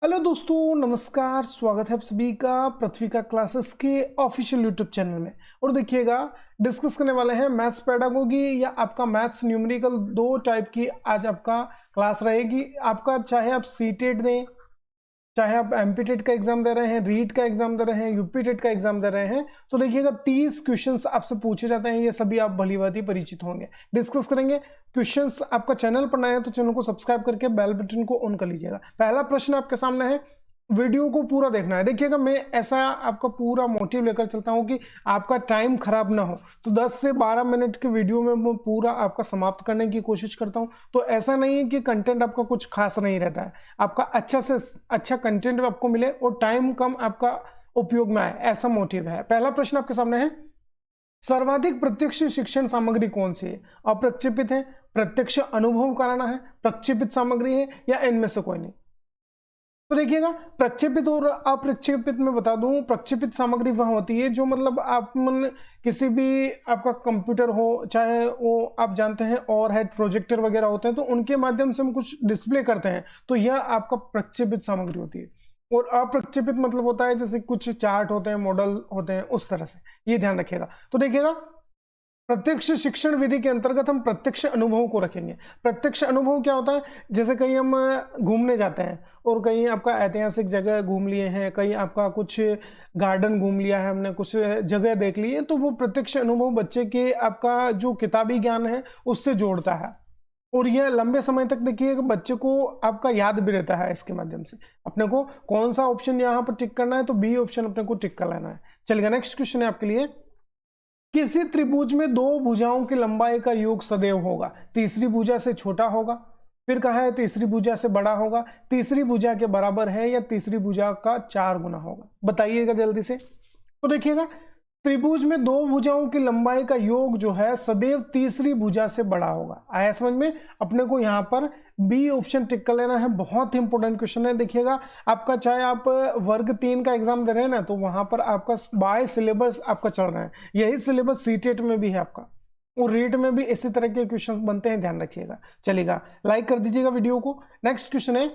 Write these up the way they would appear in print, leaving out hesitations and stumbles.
Hello दोस्तों, नमस्कार। स्वागत है आप सभी का पृथ्वी का क्लासेस के ऑफिशियल यूट्यूब चैनल में। और देखिएगा, डिस्कस करने वाले हैं मैथ्स पेडागोगी या आपका मैथ्स न्यूमेरिकल। दो टाइप की आज आपका क्लास रहेगी। आपका चाहे आप सीटेट दें, चाहे आप एमपी टेट का एग्जाम दे रहे हैं, रीट का एग्जाम दे रहे हैं, यूपी टेट का एग्जाम दे रहे हैं, तो देखिएगा 30 क्वेश्चंस आपसे पूछे जाते हैं। ये सभी आप भली भांति परिचित होंगे। डिस्कस करेंगे क्वेश्चंस। आपका चैनल पर नया है तो चैनल को सब्सक्राइब करके बेल बटन को ऑन कर लीजिएगा। पहला प्रश्न आपके सामने है, वीडियो को पूरा देखना है। देखिएगा, मैं ऐसा आपका पूरा मोटिव लेकर चलता हूं कि आपका टाइम खराब ना हो, तो 10 से 12 मिनट के वीडियो में मैं पूरा आपका समाप्त करने की कोशिश करता हूं। तो ऐसा नहीं है कि कंटेंट आपका कुछ खास नहीं रहता है, आपका अच्छा से अच्छा कंटेंट आपको मिले और टाइम कम आपका उपयोग में आए, ऐसा मोटिव है। पहला प्रश्न आपके सामने है, सर्वाधिक प्रत्यक्ष शिक्षण सामग्री कौन सी है? अप्रक्षेपित है, प्रत्यक्ष अनुभव कराना है, प्रक्षेपित सामग्री है, या इनमें से कोई नहीं? तो देखिएगा, प्रक्षेपित और अप्रक्षेपित में बता दूं, प्रक्षेपित सामग्री वह होती है जो मतलब आप किसी भी आपका कंप्यूटर हो, चाहे वो आप जानते हैं और हेड प्रोजेक्टर वगैरह होते हैं, तो उनके माध्यम से हम कुछ डिस्प्ले करते हैं, तो यह आपका प्रक्षेपित सामग्री होती है। और अप्रक्षेपित मतलब होता है जैसे कुछ चार्ट होते हैं, मॉडल होते हैं, उस तरह से। ये ध्यान रखिएगा। तो देखिएगा, प्रत्यक्ष शिक्षण विधि के अंतर्गत हम प्रत्यक्ष अनुभव को रखेंगे। प्रत्यक्ष अनुभव क्या होता है? जैसे कहीं हम घूमने जाते हैं और कहीं आपका ऐतिहासिक जगह घूम लिए हैं, कहीं आपका कुछ गार्डन घूम लिया है, हमने कुछ जगह देख ली है, तो वो प्रत्यक्ष अनुभव बच्चे के आपका जो किताबी ज्ञान है उससे जोड़ता है। और यह लंबे समय तक देखिए बच्चे को आपका याद भी रहता है। इसके माध्यम से अपने को कौन सा ऑप्शन यहाँ पर टिक करना है, तो बी ऑप्शन अपने को टिक कर लेना है। चलिएगा, नेक्स्ट क्वेश्चन है आपके लिए, किसी त्रिभुज में दो भुजाओं की लंबाई का योग सदैव होगा? तीसरी भुजा से छोटा होगा, फिर कहा है तीसरी भुजा से बड़ा होगा, तीसरी भुजा के बराबर है, या तीसरी भुजा का 4 गुना होगा? बताइएगा जल्दी से। तो देखिएगा, त्रिभुज में दो भुजाओं की लंबाई का योग जो है सदैव तीसरी भुजा से बड़ा होगा। आया समझ में? अपने को यहाँ पर बी ऑप्शन टिक कर लेना है। बहुत ही इंपॉर्टेंट क्वेश्चन है। देखिएगा, आपका चाहे आप वर्ग 3 का एग्जाम दे रहे हैं ना, तो वहां पर आपका बाय सिलेबस आपका चल रहा है। यही सिलेबस सीटेट में भी है आपका, और रीट में भी इसी तरह के क्वेश्चंस बनते हैं, ध्यान रखिएगा। चलिएगा, लाइक कर दीजिएगा वीडियो को। नेक्स्ट क्वेश्चन है,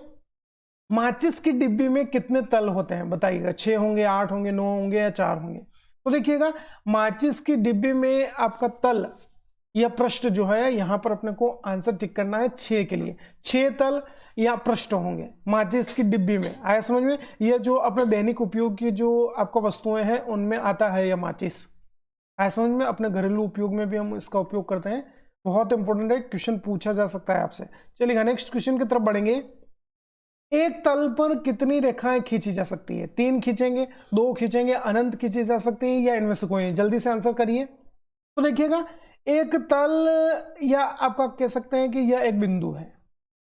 माचिस की डिब्बी में कितने तल होते हैं? बताइएगा। 6 होंगे, 8 होंगे, 9 होंगे, या 4 होंगे? तो देखिएगा, माचिस की डिब्बी में आपका तल या पृष्ठ जो है, यहां पर अपने को आंसर टिक करना है 6 के लिए। 6 तल या पृष्ठ होंगे माचिस की डिब्बी में। आया समझ में? यह जो अपने दैनिक उपयोग की जो आपका वस्तुएं हैं उनमें आता है यह माचिस। आया समझ में? अपने घरेलू उपयोग में भी हम इसका उपयोग करते हैं। बहुत इंपॉर्टेंट है, क्वेश्चन पूछा जा सकता है आपसे। चलिएगा, नेक्स्ट क्वेश्चन की तरफ बढ़ेंगे। एक तल पर कितनी रेखाएं खींची जा सकती है? 3 खींचेंगे, 2 खींचेंगे, अनंत खींची जा सकती है, या इनमें से कोई नहीं? जल्दी से आंसर करिए। तो देखिएगा, एक तल या आपका कह सकते हैं कि यह एक बिंदु है।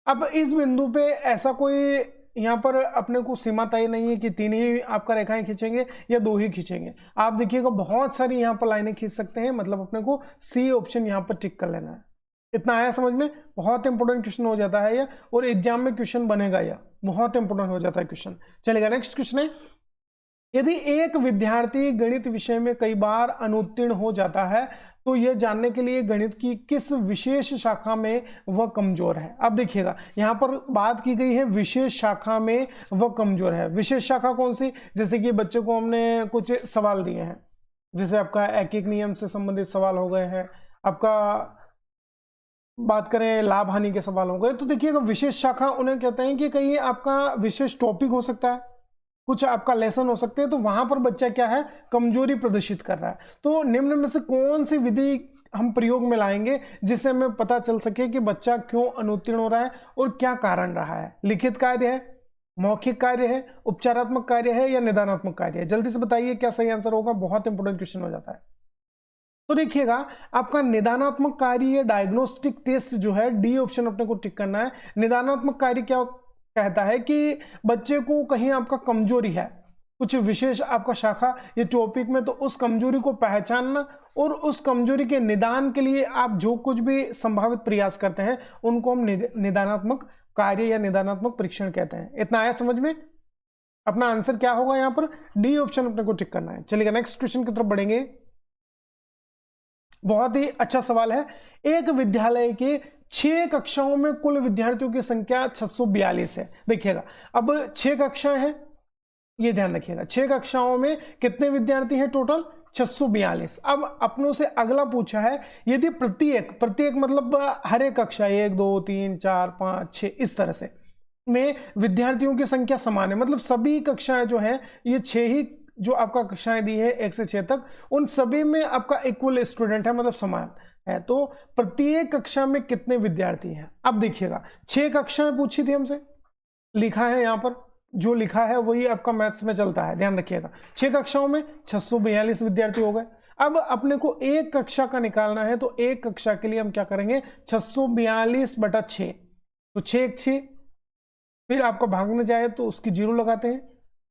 अब इस बिंदु पे ऐसा कोई यहाँ पर अपने को सीमा तय नहीं है कि 3 ही आपका रेखाएं खींचेंगे या 2 ही खींचेंगे। आप देखिएगा, बहुत सारी यहाँ पर लाइनें खींच सकते हैं। मतलब अपने को सी ऑप्शन यहाँ पर टिक कर लेना है। इतना आया समझ में? बहुत इंपॉर्टेंट क्वेश्चन हो जाता है यह, और एग्जाम में क्वेश्चन बनेगा यह, बहुत इंपॉर्टेंट हो जाता है क्वेश्चन। चलेगा, नेक्स्ट क्वेश्चन है, यदि एक विद्यार्थी गणित विषय में कई बार अनुत्तीर्ण हो जाता है तो यह जानने के लिए गणित की किस विशेष शाखा में वह कमजोर है? अब देखिएगा, यहां पर बात की गई है विशेष शाखा में वह कमजोर है। विशेष शाखा कौन सी? जैसे कि बच्चे को हमने कुछ सवाल दिए हैं, जैसे आपका एक एक नियम से संबंधित सवाल हो गए हैं, आपका बात करें लाभ हानि के सवाल हो गए, तो देखिएगा विशेष शाखा उन्हें कहते हैं कि कहीं आपका विशेष टॉपिक हो सकता है, कुछ आपका लेसन हो सकते हैं, तो वहां पर बच्चा क्या है, कमजोरी प्रदर्शित कर रहा है। तो निम्न में से कौन सी विधि हम प्रयोग में लाएंगे जिससे हमें पता चल सके कि बच्चा क्यों अनुत्तीर्ण हो रहा है और क्या कारण रहा है? लिखित कार्य है, मौखिक कार्य है, उपचारात्मक कार्य है, या निदानात्मक कार्य है? जल्दी से बताइए क्या सही आंसर होगा। बहुत इंपॉर्टेंट क्वेश्चन हो जाता है। तो देखिएगा, आपका निदानात्मक कार्य या डायग्नोस्टिक टेस्ट जो है, डी ऑप्शन अपने को टिक करना है। निदानात्मक कार्य क्या कहता है कि बच्चे को कहीं आपका कमजोरी है, कुछ विशेष आपका शाखा या टॉपिक में, तो उस कमजोरी को पहचानना और उस कमजोरी के निदान के लिए आप जो कुछ भी संभावित प्रयास करते हैं उनको हम निदानात्मक कार्य या निदानात्मक परीक्षण कहते हैं। इतना आया समझ में? अपना आंसर क्या होगा यहाँ पर? डी ऑप्शन अपने को टिक करना है। चलिए नेक्स्ट क्वेश्चन की तरफ बढ़ेंगे। बहुत ही अच्छा सवाल है। एक विद्यालय के 6 कक्षाओं में कुल विद्यार्थियों की संख्या 642 है। देखिएगा अब 6 कक्षाएं हैं, ये ध्यान रखिएगा, 6 कक्षाओं में कितने विद्यार्थी हैं टोटल? 642। अब अपनों से अगला पूछा है यदि प्रत्येक मतलब हर एक कक्षा 1 2 3 4 5 6 इस तरह से में विद्यार्थियों की संख्या समान है, मतलब सभी कक्षाएं जो है ये 6 ही जो आपका कक्षाएं दी है 1 से 6 तक, उन सभी में आपका इक्वल स्टूडेंट है, मतलब समान है। तो प्रत्येक कक्षा में कितने विद्यार्थी हैं? अब देखिएगा 6 कक्षाएं पूछी थी हमसे, लिखा है यहां पर, जो लिखा है वही आपका मैथ्स में चलता है, ध्यान रखिएगा। 6 कक्षाओं में 642 विद्यार्थी हो गए। अब अपने को एक कक्षा का निकालना है, तो एक कक्षा के लिए हम क्या करेंगे? 642/6, तो 6 1 6, फिर आपका भागने जाए तो उसकी 0 लगाते हैं,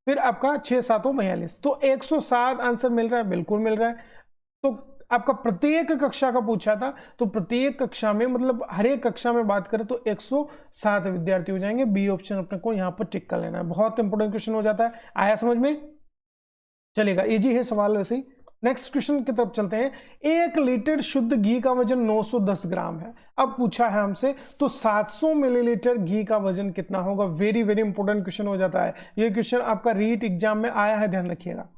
फिर आपका 6 7 42, तो 107 आंसर मिल रहा है, बिल्कुल मिल रहा है। तो आपका प्रत्येक कक्षा का पूछा था, तो प्रत्येक कक्षा में मतलब हर एक कक्षा में बात करें तो 107 विद्यार्थी हो जाएंगे। बी ऑप्शन अपने को यहाँ पर टिक कर लेना है, बहुत इंपॉर्टेंट क्वेश्चन हो जाता है। आया समझ में? चलेगा, इजी है सवाल वैसे ही। नेक्स्ट क्वेश्चन की तरफ चलते हैं। 1 लीटर शुद्ध घी का वजन 910 ग्राम है। अब पूछा है हमसे तो 700 मिलीलीटर घी का वजन कितना होगा? वेरी वेरी इंपॉर्टेंट क्वेश्चन हो जाता है ये क्वेश्चन, आपका रीट एग्जाम में आया है, ध्यान रखिएगा।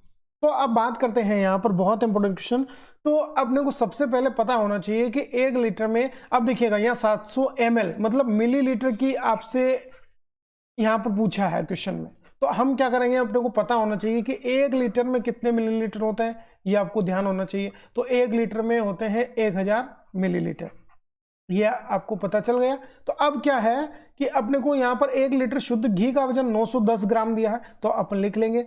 तो अब बात करते हैं यहाँ पर, बहुत इंपॉर्टेंट क्वेश्चन। तो अपने को सबसे पहले पता होना चाहिए कि 1 लीटर में, अब देखिएगा यहाँ 700 ml मतलब मिलीलीटर की आपसे यहाँ पर पूछा है क्वेश्चन में, तो हम क्या करेंगे? अपने को पता होना चाहिए कि 1 लीटर में कितने मिलीलीटर होते हैं, ये आपको ध्यान होना चाहिए। तो 1 लीटर में होते हैं 1000 मिलीलीटर, ये आपको पता चल गया। तो अब क्या है कि अपने को यहाँ पर 1 लीटर शुद्ध घी का वजन 910 ग्राम दिया है, तो अपन लिख लेंगे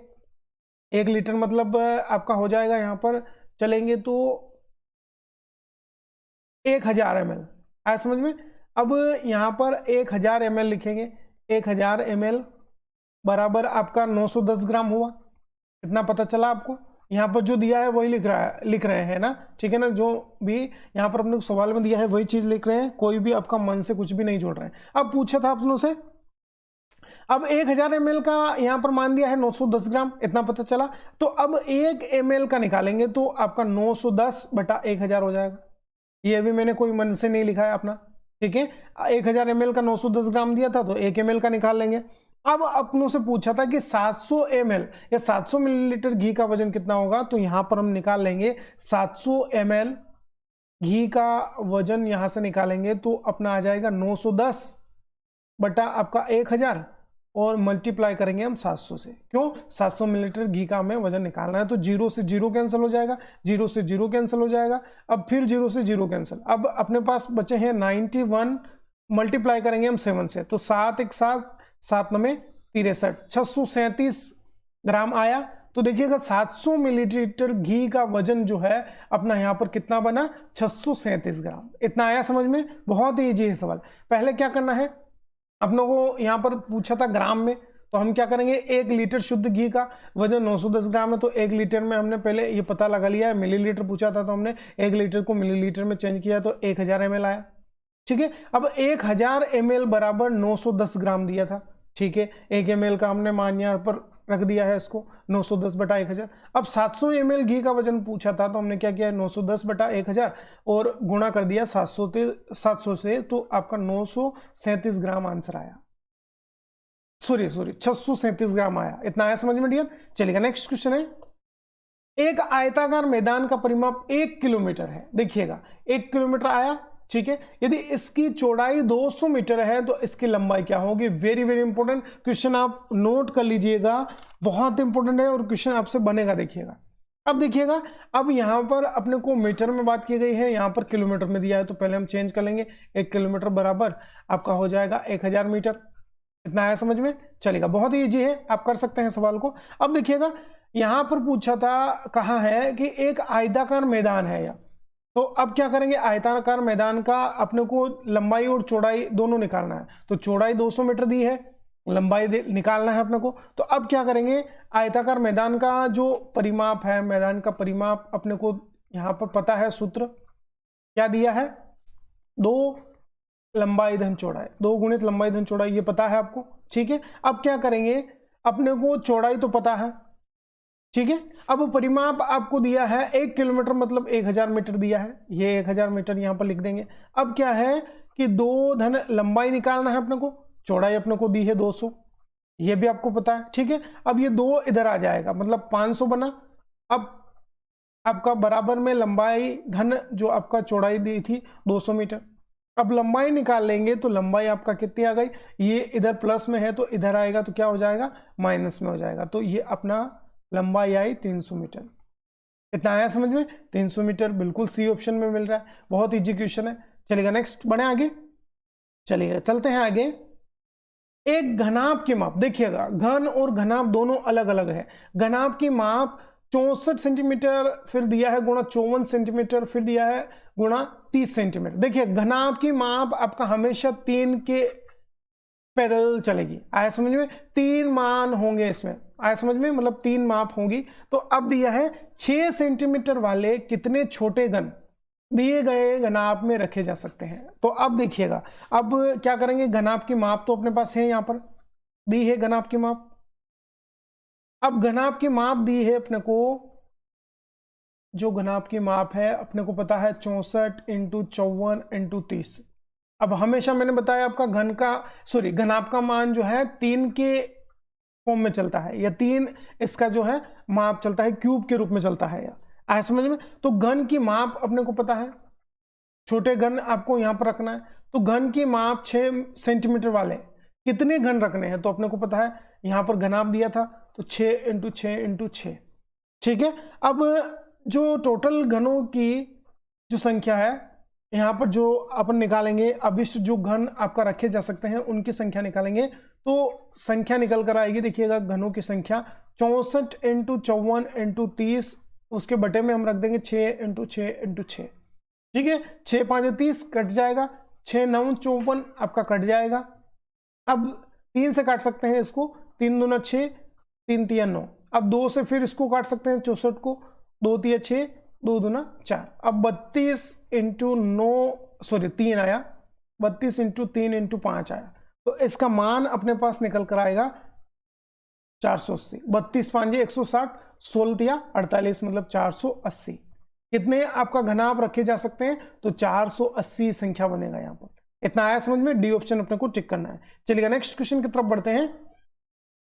1 लीटर मतलब आपका हो जाएगा, यहाँ पर चलेंगे तो 1000 ml। आया समझ में? अब यहाँ पर 1000 ml लिखेंगे, 1000 ml बराबर आपका 910 ग्राम हुआ। इतना पता चला आपको? यहाँ पर जो दिया है वही लिख रहे हैं ना, ठीक है ना? जो भी यहाँ पर अपने को सवाल में दिया है वही चीज लिख रहे हैं, कोई भी आपका मन से कुछ भी नहीं जोड़ रहे हैं। अब पूछा था अपनों से, अब 1000 ml का यहाँ पर मान दिया है 910 ग्राम, इतना पता चला। तो अब 1 ml का निकालेंगे तो आपका 910/1000 हो जाएगा। ये भी मैंने कोई मन से नहीं लिखा है अपना, ठीक है? 1000 ml का 910 ग्राम दिया था तो 1 ml का निकाल लेंगे। अब अपनों से पूछा था कि 700 ml या 700 मिलीलीटर घी का वजन कितना होगा, तो यहां पर हम निकाल लेंगे 700 ml घी का वजन, यहां से निकालेंगे तो अपना आ जाएगा 910 बटा आपका 1000 और मल्टीप्लाई करेंगे हम 700 से। क्यों? 700 मिलीलीटर घी का हमें वजन निकालना है, तो 0 से 0 कैंसिल हो जाएगा, 0 से 0 कैंसिल हो जाएगा, अब फिर 0 से 0 कैंसिल। अब अपने पास बचे हैं 91, मल्टीप्लाई करेंगे हम 7 से, तो 7 1 7 7 9 63, 637 ग्राम आया। तो देखिएगा 700 मिलीलीटर घी का वजन जो है अपना यहाँ पर कितना बना? 637 ग्राम। इतना आया समझ में? बहुत ही ईजी है सवाल। पहले क्या करना है, अपनों को यहाँ पर पूछा था ग्राम में, तो हम क्या करेंगे? 1 लीटर शुद्ध घी का वजन 910 ग्राम है, तो 1 लीटर में हमने पहले ये पता लगा लिया है। मिलीलीटर पूछा था तो हमने 1 लीटर को मिलीलीटर में चेंज किया, तो 1000 ml आया, ठीक है? अब 1000 ml बराबर 910 ग्राम दिया था, ठीक है? 1 ml का हमने मान यहाँ पर रख दिया है इसको, 910/1000। अब 700 ml घी का वजन पूछा था तो हमने क्या किया? 910/1000 और गुणा कर दिया 700 से, तो आपका 937 ग्राम आंसर आया। सॉरी 637 ग्राम आया। इतना आया समझ में डियर? चलेगा, नेक्स्ट क्वेश्चन है। एक आयताकार मैदान का परिमाप 1 किलोमीटर है। देखिएगा 1 किलोमीटर आया, ठीक है? यदि इसकी चौड़ाई 200 मीटर है तो इसकी लंबाई क्या होगी? वेरी वेरी इंपॉर्टेंट क्वेश्चन, आप नोट कर लीजिएगा, बहुत इंपॉर्टेंट है और क्वेश्चन आपसे बनेगा। देखिएगा, अब देखिएगा, अब यहां पर अपने को मीटर में बात की गई है, यहां पर किलोमीटर में दिया है, तो पहले हम चेंज कर लेंगे। 1 किलोमीटर बराबर आपका हो जाएगा 1000 मीटर। इतना आया समझ में? चलेगा, बहुत ही ईजी है, आप कर सकते हैं सवाल को। अब देखिएगा यहां पर पूछा था, कहा है कि एक आयताकार मैदान है या, तो अब क्या करेंगे? आयताकार मैदान का अपने को लंबाई और चौड़ाई दोनों निकालना है, तो चौड़ाई 200 मीटर दी है, लंबाई निकालना है अपने को। तो अब क्या करेंगे? आयताकार मैदान का जो परिमाप है, मैदान का परिमाप अपने को यहां पर पता है, सूत्र क्या दिया है? 2 लंबाई धन चौड़ाई, 2 गुणित लंबाई धन चौड़ाई, ये पता है आपको, ठीक है? अब क्या करेंगे? अपने को चौड़ाई तो पता है, ठीक है? अब परिमाप आपको दिया है 1 किलोमीटर मतलब 1000 मीटर दिया है, ये 1000 मीटर यहां पर लिख देंगे। अब क्या है कि 2 धन लंबाई निकालना है अपने को, चौड़ाई अपने को दी है 200, ये भी आपको पता है, ठीक है। अब ये 2 इधर आ जाएगा, मतलब 500 बना। अब आपका बराबर में लंबाई धन जो आपका चौड़ाई दी थी 200 मीटर। अब लंबाई निकाल लेंगे तो लंबाई आपका कितनी आ गई, ये इधर प्लस में है तो इधर आएगा तो क्या हो जाएगा, माइनस में हो जाएगा। तो ये अपना लंबाई आई 300 मीटर। इतना आया समझ में, 300 मीटर बिल्कुल सी ऑप्शन में मिल रहा है। बहुत इजी क्वेश्चन है। चलिएगा नेक्स्ट बढ़े आगे, चलिएगा चलते हैं आगे। एक घनाभ की माप, देखिएगा घन और घनाभ दोनों अलग अलग है। घनाभ की माप 64 सेंटीमीटर, फिर दिया है गुणा 54 सेंटीमीटर, फिर दिया है गुणा 30 सेंटीमीटर। देखिए घनाभ की माप आपका हमेशा 3 के पैरेलल चलेगी। आया समझ में, 3 मान होंगे इसमें, आया समझ में, मतलब 3 माप होंगी। तो अब दिया है 6 सेंटीमीटर वाले कितने छोटे घन दिए गए घनाभ में रखे जा सकते हैं। तो अब देखिएगा, अब क्या करेंगे, घनाभ की माप तो अपने पास है, यहां पर दी है घनाभ की माप। अब घनाभ की माप दी है अपने को, जो घनाभ की माप है अपने को पता है 64 × 54 × 30। अब हमेशा मैंने बताया आपका घनाभ का मान जो है 3 के फॉर्म में चलता है, या 3 इसका जो है माप चलता है, क्यूब के रूप में चलता है। आया समझ में। तो घन की माप अपने को पता है, छोटे घन आपको यहां पर रखना है। तो घन की माप 6 सेंटीमीटर वाले कितने घन रखने हैं, तो अपने को पता है यहां पर घनाभ दिया था तो 6 × 6 × 6, ठीक है। अब जो टोटल घनों की जो संख्या है यहां पर जो अपन निकालेंगे, अभिष्ट जो घन आपका रखे जा सकते हैं उनकी संख्या निकालेंगे, तो संख्या निकल कर आएगी। देखिएगा घनों की संख्या 64 × 54 × 30, उसके बटे में हम रख देंगे 6 × 6 × 6, ठीक है। 6 × 5 = 30 कट जाएगा, 6 × 9 = 54 आपका कट जाएगा। अब 3 से काट सकते हैं इसको, 3 दूना 6, 3 तिया 9। अब 2 से फिर इसको काट सकते हैं 64 को, 2 तिया 6, 2 दूना 4। अब 32 × 9 सॉरी 3 आया, 32 × 3 × 5 आया। तो इसका मान अपने पास निकल कर आएगा 480। 32 × 5 = 160, 16 तिया 48, मतलब 480। कितने आपका घनाभ रखे जा सकते हैं, तो 480 संख्या बनेगा यहां पर। इतना आया समझ में, डी ऑप्शन अपने को टिक करना है। चलिएगा नेक्स्ट क्वेश्चन की तरफ बढ़ते हैं।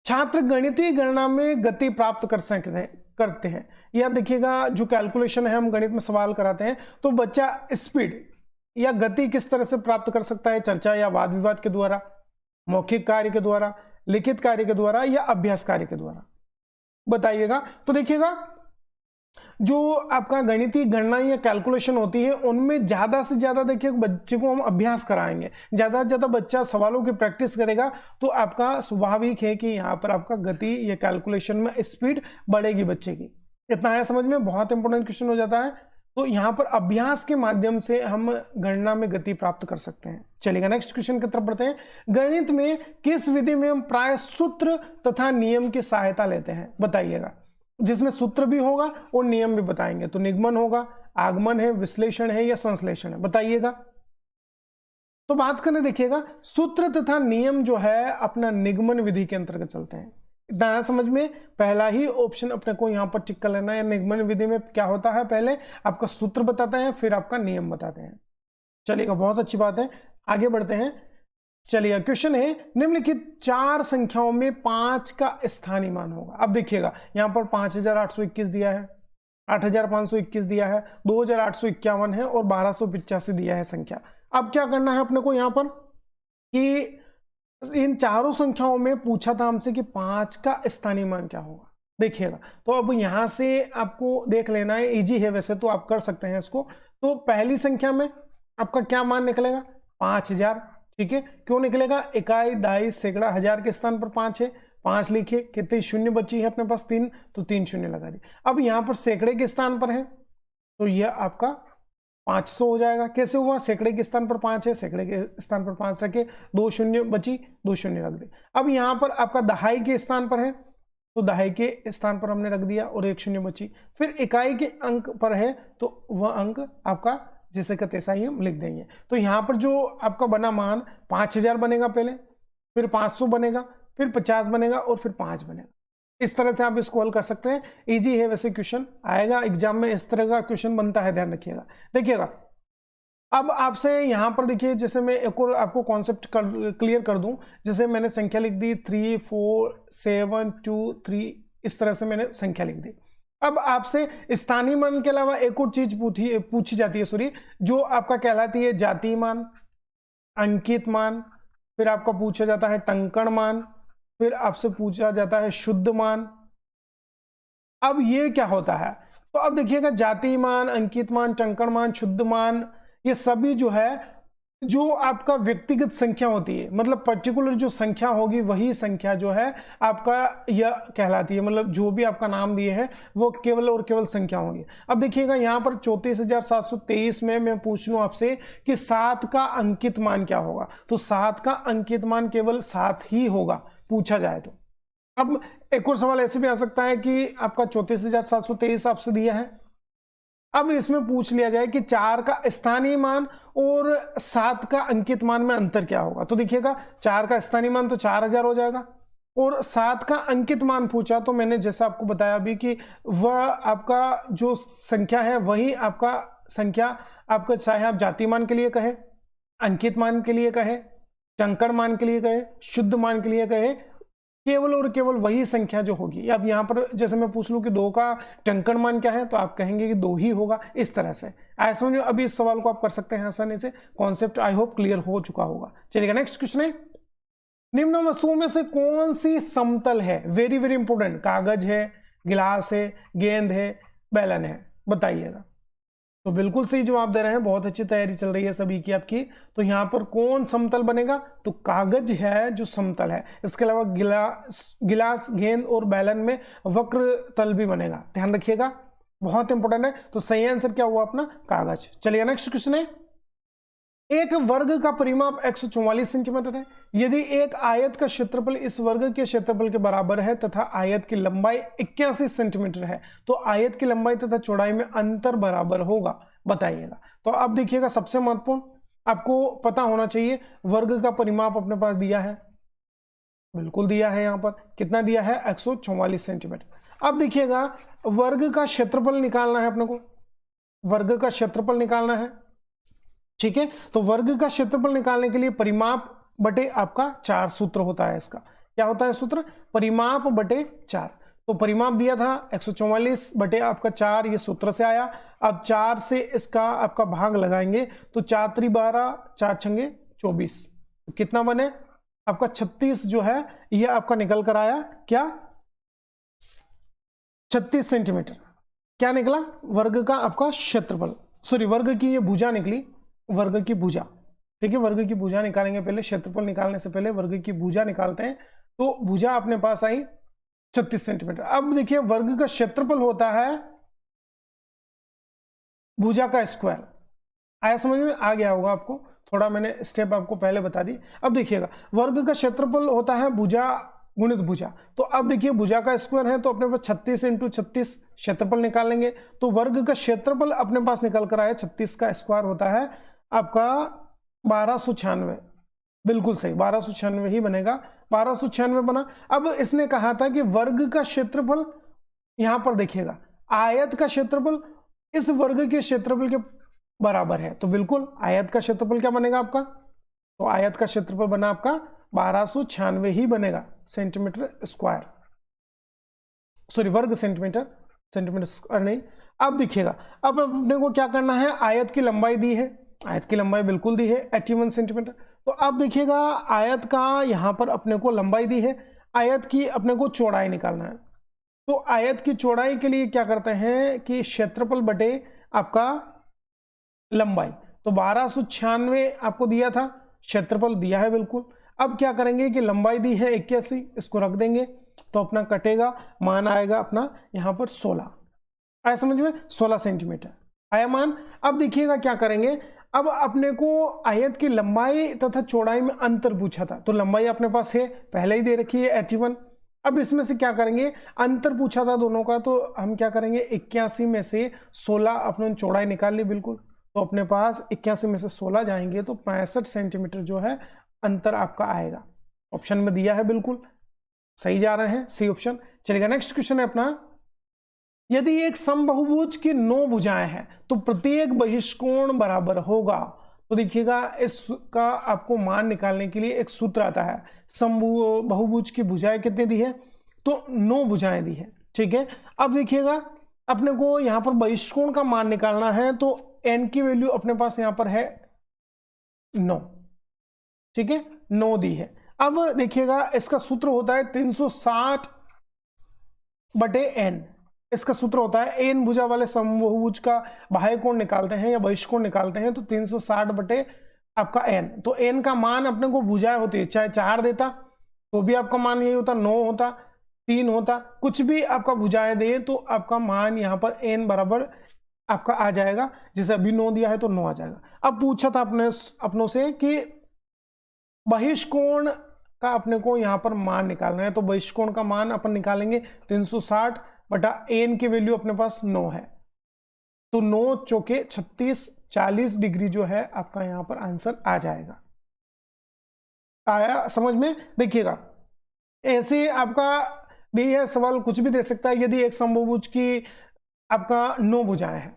छात्र गणितीय गणना में गति प्राप्त करते हैं। यह देखिएगा जो कैलकुलेशन है, हम गणित में सवाल कराते हैं तो बच्चा स्पीड या गति किस तरह से प्राप्त कर सकता है, चर्चा या वाद विवाद के द्वारा, मौखिक कार्य के द्वारा, लिखित कार्य के द्वारा, या अभ्यास कार्य के द्वारा, बताइएगा। तो देखिएगा जो आपका गणितीय गणना या कैलकुलेशन होती है उनमें ज्यादा से ज्यादा देखिए बच्चे को हम अभ्यास कराएंगे, ज्यादा से ज्यादा बच्चा सवालों की प्रैक्टिस करेगा तो आपका स्वाभाविक है कि यहाँ पर आपका गति या कैलकुलेशन में स्पीड बढ़ेगी बच्चे की। इतना आया समझ में, बहुत इंपॉर्टेंट क्वेश्चन हो जाता है। तो यहाँ पर अभ्यास के माध्यम से हम गणना में गति प्राप्त कर सकते हैं। चलिएगा नेक्स्ट क्वेश्चन की तरफ बढ़ते हैं। गणित में किस विधि में हम प्राय सूत्र तथा नियम की सहायता लेते हैं, बताइएगा। जिसमें सूत्र भी होगा और नियम भी बताएंगे। तो निगमन होगा, आगमन है, विश्लेषण है, या संश्लेषण है, बताइएगा। तो बात करें, देखिएगा सूत्र तथा नियम जो है अपना निगमन विधि के अंतर्गत चलते हैं। इतना समझ में, पहला ही ऑप्शन अपने को यहां पर टिक कर लेना है। निगमन विधि में क्या होता है, पहले आपका सूत्र बताते हैं फिर आपका नियम बताते हैं। चलिएगा बहुत अच्छी बात है, आगे बढ़ते हैं। चलिए क्वेश्चन है, निम्नलिखित 4 संख्याओं में 5 का स्थानीय मान होगा। अब देखिएगा यहां पर 5821 दिया है, 8521 दिया है, 2851 है और 1285 दिया है संख्या। अब क्या करना है अपने को यहां पर कि इन चारों संख्याओं में पूछा था हमसे कि 5 का स्थानीय मान क्या होगा। देखिएगा तो अब यहां से आपको देख लेना है, इजी है वैसे तो आप कर सकते हैं इसको। तो पहली संख्या में आपका क्या मान निकलेगा, 5000, ठीक है। क्यों निकलेगा, इकाई, दहाई, सैकड़ा, हजार के स्थान पर 5 है, 5 लिखे, कितनी शून्य बची है अपने पास 3, तो 3 शून्य लगा दी। अब यहां पर सैकड़े के स्थान पर है तो यह आपका 500 हो जाएगा। कैसे हुआ, सैकड़े के स्थान पर 5 है, सैकड़े के स्थान पर 5 रखे, 2 शून्य बची, 2 शून्य रख दे। अब यहां पर आपका दहाई के स्थान पर है तो दहाई के स्थान पर हमने रख दिया और 1 शून्य बची। फिर इकाई के अंक पर है तो वह अंक आपका जैसे का तैसा ही हम लिख देंगे। तो यहां पर जो आपका बना मान 5000 बनेगा पहले, फिर 500 बनेगा, फिर 50 बनेगा और फिर 5 बनेगा। इस तरह से आप इसको हल कर सकते हैं। इजी है वैसे, क्वेश्चन आएगा एग्जाम में, इस तरह का क्वेश्चन बनता है, ध्यान रखिएगा। देखिएगा अब आपसे यहाँ पर देखिए, जैसे मैं एक और आपको कॉन्सेप्ट क्लियर कर दूं, जैसे मैंने संख्या लिख दी 3 4 7 2 3, इस तरह से मैंने संख्या लिख दी। अब आपसे स्थानीय मान के अलावा एक और चीज पूछी जाती है, सॉरी, जो आपका कहलाती है जातीय मान, अंकित मान, फिर आपका पूछा जाता है टंकण मान, फिर आपसे पूछा जाता है शुद्ध मान। अब ये क्या होता है, तो अब देखिएगा जातीय मान, अंकित मान, टंकण मान, शुद्ध मान, ये सभी जो है जो आपका व्यक्तिगत संख्या होती है, मतलब पर्टिकुलर जो संख्या होगी वही संख्या जो है आपका यह कहलाती है, मतलब जो भी आपका नाम दिए है वो केवल और केवल संख्या होगी। अब देखिएगा यहाँ पर 34,723 में मैं पूछ लूँ आपसे कि 7 का अंकित मान क्या होगा, तो 7 का अंकित मान केवल 7 ही होगा पूछा जाए तो। अब एक और सवाल ऐसे भी आ सकता है कि आपका 34,723 आपसे दिया है, अब इसमें पूछ लिया जाए कि 4 का स्थानीय मान और 7 का अंकित मान में अंतर क्या होगा, तो देखिएगा 4 का स्थानीय मान तो 4000 हो जाएगा, और 7 का अंकित मान पूछा तो मैंने जैसा आपको बताया अभी कि वह आपका जो संख्या है वही आपका संख्या आपका, चाहे आप जाति मान के लिए कहे, अंकित मान के लिए कहे, टंकण मान के लिए कहे, शुद्ध मान के लिए कहे, केवल और केवल वही संख्या जो होगी। अब यहाँ पर जैसे मैं पूछ लूँ कि 2 का टंकण मान क्या है, तो आप कहेंगे कि 2 ही होगा, इस तरह से। ऐसा समझ में, अभी इस सवाल को आप कर सकते हैं आसानी से, कॉन्सेप्ट आई होप क्लियर हो चुका होगा। चलिएगा नेक्स्ट क्वेश्चन है, निम्न वस्तुओं में से कौन सी समतल है, वेरी वेरी इंपोर्टेंट, कागज है, गिलास है, गेंद है, बैलन है, बताइएगा। तो बिल्कुल सही जवाब दे रहे हैं, बहुत अच्छी तैयारी चल रही है सभी की आपकी। तो यहाँ पर कौन समतल बनेगा, तो कागज है जो समतल है, इसके अलावा गिलास, गेंद और बैलन में वक्र तल भी बनेगा, ध्यान रखिएगा, बहुत इंपॉर्टेंट है। तो सही आंसर क्या हुआ अपना, कागज। चलिए नेक्स्ट क्वेश्चन है, एक वर्ग का परिमाप 144 सेंटीमीटर है, यदि एक आयत का क्षेत्रफल इस वर्ग के क्षेत्रफल के बराबर है तथा आयत की लंबाई 81 सेंटीमीटर है, तो आयत की लंबाई तथा चौड़ाई में अंतर बराबर होगा, बताइएगा। तो अब देखिएगा, सबसे महत्वपूर्ण आपको पता होना चाहिए, वर्ग का परिमाप अपने पास दिया है, बिल्कुल दिया है, यहाँ पर कितना दिया है, 144 सेंटीमीटर। अब देखिएगा, वर्ग का क्षेत्रफल निकालना है अपने को, वर्ग का क्षेत्रफल निकालना है, ठीक है। तो वर्ग का क्षेत्रफल निकालने के लिए परिमाप बटे आपका 4 सूत्र होता है, इसका क्या होता है सूत्र, परिमाप बटे 4। तो परिमाप दिया था 144 बटे आपका 4, ये सूत्र से आया। अब 4 से इसका आपका भाग लगाएंगे, तो 4 × 12, 4 × 24, तो कितना बने आपका 36 जो है ये आपका निकल कर आया, क्या 36 सेंटीमीटर, क्या निकला, वर्ग का आपका क्षेत्रफल, सॉरी वर्ग की ये भुजा निकली, वर्ग की भुजा, ठीक है, वर्ग की भुजा निकालेंगे पहले, क्षेत्रफल निकालने से पहले वर्ग की भुजा निकालते हैं। तो भुजा अपने पास आई 36 सेंटीमीटर। अब देखिए, वर्ग का क्षेत्रफल होता है भुजा का स्क्वायर, आया समझ में, आ गया होगा आपको, थोड़ा मैंने स्टेप आपको पहले बता दी। अब देखिएगा, वर्ग का क्षेत्रफल होता है भुजा गुणित भुजा, तो अब देखिए भुजा का स्क्वायर है, तो अपने पास 36 × 36 क्षेत्रफल निकालेंगे, तो वर्ग का क्षेत्रफल अपने पास निकल कर आया, 36 का स्क्वायर होता है आपका 1296, बिल्कुल सही, 1296 ही बनेगा, 1296 बना। अब इसने कहा था कि वर्ग का क्षेत्रफल, यहां पर देखिएगा आयत का क्षेत्रफल इस वर्ग के क्षेत्रफल के बराबर है, तो बिल्कुल आयत का क्षेत्रफल क्या बनेगा आपका, तो आयत का क्षेत्रफल बना आपका 1296 ही बनेगा, सेंटीमीटर स्क्वायर, सॉरी वर्ग सेंटीमीटर, सेंटीमीटर स्क्वायर नहीं। अब देखिएगा, अब अपने को क्या करना है, आयत की लंबाई दी है, आयत की लंबाई बिल्कुल दी है 81 सेंटीमीटर। तो अब देखिएगा, आयत का यहां पर अपने को लंबाई दी है, आयत की अपने को चौड़ाई निकालना है। तो आयत की चौड़ाई के लिए क्या करते हैं कि क्षेत्रफल बटे आपका लंबाई, तो 1296 आपको दिया था, क्षेत्रफल दिया है बिल्कुल। अब क्या करेंगे कि लंबाई दी है 81, इसको रख देंगे, तो अपना कटेगा, मान आएगा अपना यहाँ पर 16, आया समझ में, 16 सेंटीमीटर आया मान। अब देखिएगा क्या करेंगे, अब अपने को आयत की लंबाई तथा चौड़ाई में अंतर पूछा था, तो लंबाई अपने पास है पहले ही दे रखी है 81। अब इसमें से क्या करेंगे, अंतर पूछा था दोनों का, तो हम क्या करेंगे 81 में से 16 अपने चौड़ाई निकाल ली बिल्कुल, तो अपने पास 81 में से 16 जाएंगे तो 65 सेंटीमीटर जो है अंतर आपका आएगा, ऑप्शन में दिया है, बिल्कुल सही जा रहे हैं, सी ऑप्शन। चलेगा नेक्स्ट क्वेश्चन है अपना, यदि एक समबाहुभुज की 9 भुजाएं हैं तो प्रत्येक बहिष्कोण बराबर होगा, तो देखिएगा इसका आपको मान निकालने के लिए एक सूत्र आता है। बहुभुज की भुजाएं कितनी दी है, तो 9 भुजाएं दी है, ठीक है। अब देखिएगा अपने को यहाँ पर बहिष्कोण का मान निकालना है, तो n की वैल्यू अपने पास यहाँ पर है 9, ठीक है, 9 दी है। अब देखिएगा इसका सूत्र होता है 360 बटे n। इसका सूत्र होता है n भुजा वाले समबहुभुज का बाह्य कोण निकालते हैं या बहिष्कोण निकालते हैं तो 360 बटे आपका n। तो n का मान अपने को भुजाएं होती है, चाहे 4 देता तो भी आपका मान यही होता, 9 होता, 3 होता, कुछ भी आपका भुजाएं दे तो आपका मान यहाँ पर n बराबर आपका आ जाएगा। जैसे अभी 9 दिया है तो 9 आ जाएगा। अब पूछा था अपनों से कि बहिष्कोण का अपने को यहाँ पर मान निकालना है, तो बहिष्कोण का मान अपन निकालेंगे 360 बटा n की वैल्यू अपने पास 9 है, तो 9 चौके 36, 40 डिग्री जो है आपका यहाँ पर आंसर आ जाएगा। आया समझ में? देखिएगा ऐसे आपका भी है सवाल, कुछ भी दे सकता है। यदि एक समबहुभुज की आपका 9 भुजाएं है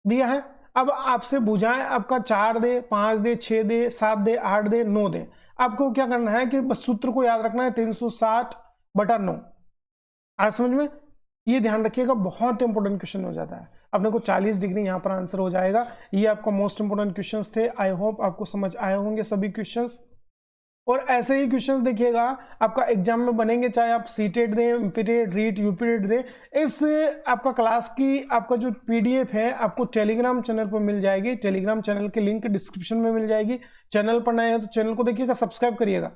दिया है, अब आपसे भुजाएं आपका 4 दे, 5 दे, 6 दे, 7 दे, 8 दे, 9 दे, आपको क्या करना है कि बस सूत्र को याद रखना है 360 बटा 9। आज समझ में? ये ध्यान रखिएगा, बहुत इंपॉर्टेंट क्वेश्चन हो जाता है। अपने को 40 डिग्री यहाँ पर आंसर हो जाएगा। ये आपका मोस्ट इंपॉर्टेंट क्वेश्चंस थे। आई होप आपको समझ आए होंगे सभी क्वेश्चंस। और ऐसे ही क्वेश्चन देखिएगा आपका एग्जाम में बनेंगे, चाहे आप सीटेट दें, एमपीटेट, रीट, यूपीटेट दें। इस आपका क्लास की आपका जो पीडीएफ है आपको टेलीग्राम चैनल पर मिल जाएगी। टेलीग्राम चैनल की लिंक डिस्क्रिप्शन में मिल जाएगी। चैनल पर नए हैं तो चैनल को देखिएगा, सब्सक्राइब करिएगा।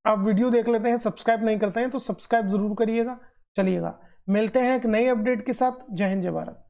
आप वीडियो देख लेते हैं, सब्सक्राइब नहीं करते हैं तो सब्सक्राइब जरूर करिएगा। चलिएगा मिलते हैं एक नई अपडेट के साथ। जय हिंद, जय भारत।